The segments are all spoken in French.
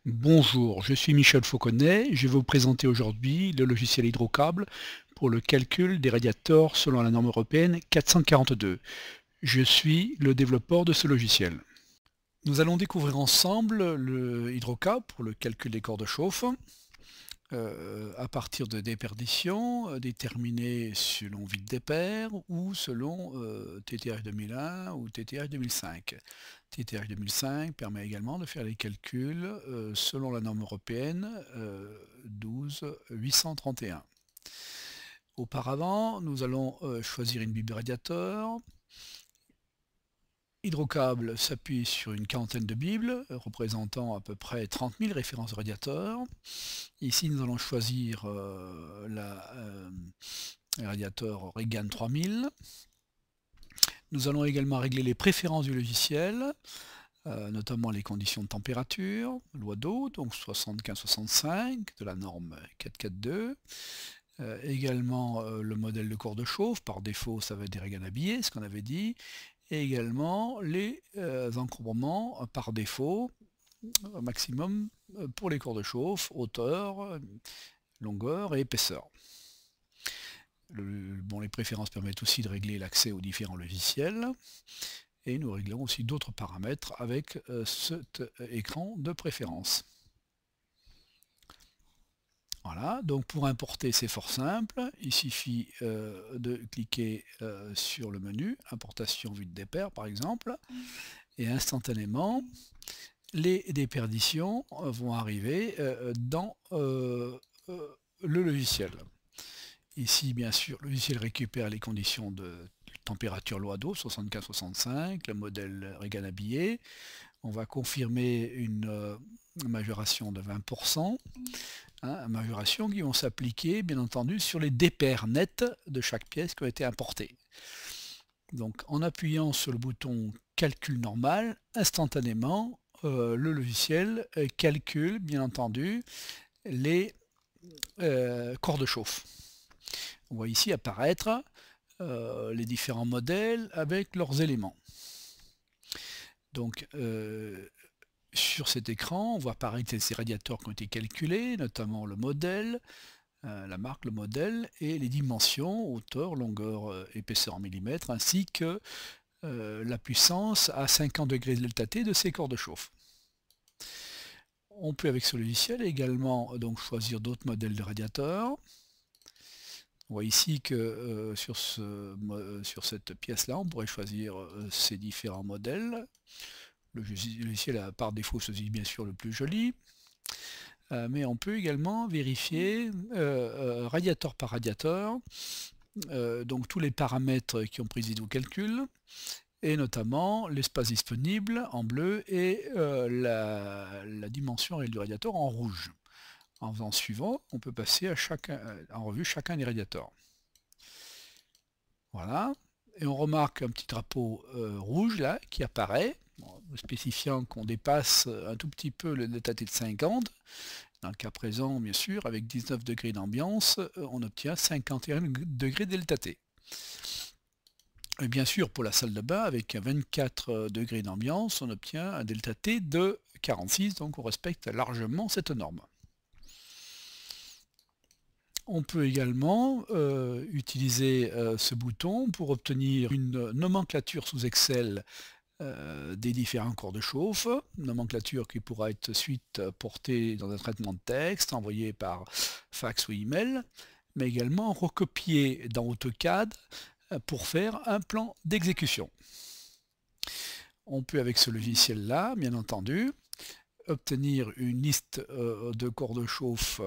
Bonjour, je suis Michel Fauconnet. Je vais vous présenter aujourd'hui le logiciel Hydrocable pour le calcul des radiateurs selon la norme européenne 442. Je suis le développeur de ce logiciel. Nous allons découvrir ensemble le Hydrocable pour le calcul des corps de chauffe à partir de déperditions déterminées selon vide des paires ou selon TTH 2001 ou TTH 2005. TTH 2005 permet également de faire les calculs selon la norme européenne 12831. Auparavant, nous allons choisir une bible radiateur. Hydrocable s'appuie sur une quarantaine de bibles représentant à peu près 30 000 références radiateurs. Ici, nous allons choisir le radiateur Regan 3000. Nous allons également régler les préférences du logiciel, notamment les conditions de température, loi d'eau, donc 75-65 de la norme 442. Également le modèle de corps de chauffe, par défaut ça va être des Regan habillés, ce qu'on avait dit, et également les encombrements par défaut, maximum pour les corps de chauffe, hauteur, longueur et épaisseur. Les préférences permettent aussi de régler l'accès aux différents logiciels, et nous réglons aussi d'autres paramètres avec cet écran de préférence. Voilà, donc pour importer c'est fort simple, il suffit de cliquer sur le menu, importation vue des paires par exemple, et instantanément les déperditions vont arriver dans le logiciel. Ici bien sûr le logiciel récupère les conditions de température loi d'eau 75-65, le modèle Regan habillé. On va confirmer une majoration de 20%. Majoration qui vont s'appliquer bien entendu sur les dépaires nets de chaque pièce qui ont été importées. Donc en appuyant sur le bouton calcul normal, instantanément le logiciel calcule bien entendu les corps de chauffe. On voit ici apparaître les différents modèles avec leurs éléments. Donc sur cet écran, on voit apparaître ces radiateurs qui ont été calculés, notamment le modèle, la marque, le modèle, et les dimensions, hauteur, longueur, épaisseur en millimètres, ainsi que la puissance à 50 degrés delta T de ces corps de chauffe. On peut avec ce logiciel également donc choisir d'autres modèles de radiateurs. On voit ici que sur cette pièce-là, on pourrait choisir ces différents modèles. Le logiciel par défaut choisit bien sûr le plus joli, mais on peut également vérifier radiateur par radiateur, donc tous les paramètres qui ont présidé au calcul, et notamment l'espace disponible en bleu et la dimension réelle du radiateur en rouge. En faisant suivant, on peut passer en revue chacun des radiateurs. Voilà, et on remarque un petit drapeau rouge là qui apparaît, spécifiant qu'on dépasse un tout petit peu le delta T de 50. Dans le cas présent, bien sûr, avec 19 degrés d'ambiance, on obtient 51 degrés delta T. Et bien sûr, pour la salle de bain, avec 24 degrés d'ambiance, on obtient un delta T de 46, donc on respecte largement cette norme. On peut également utiliser ce bouton pour obtenir une nomenclature sous Excel des différents corps de chauffe, nomenclature qui pourra être ensuite portée dans un traitement de texte, envoyé par fax ou email, mais également recopiée dans AutoCAD pour faire un plan d'exécution. On peut avec ce logiciel-là, bien entendu, obtenir une liste de corps de chauffe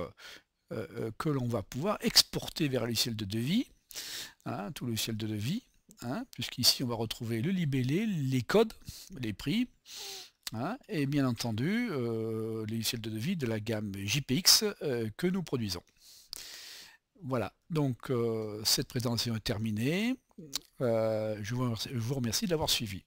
que l'on va pouvoir exporter vers le logiciel de devis, tout le logiciel de devis, puisqu'ici on va retrouver le libellé, les codes, les prix, et bien entendu les logiciels de devis de la gamme JPX que nous produisons. Voilà, donc cette présentation est terminée. Je vous remercie de l'avoir suivi.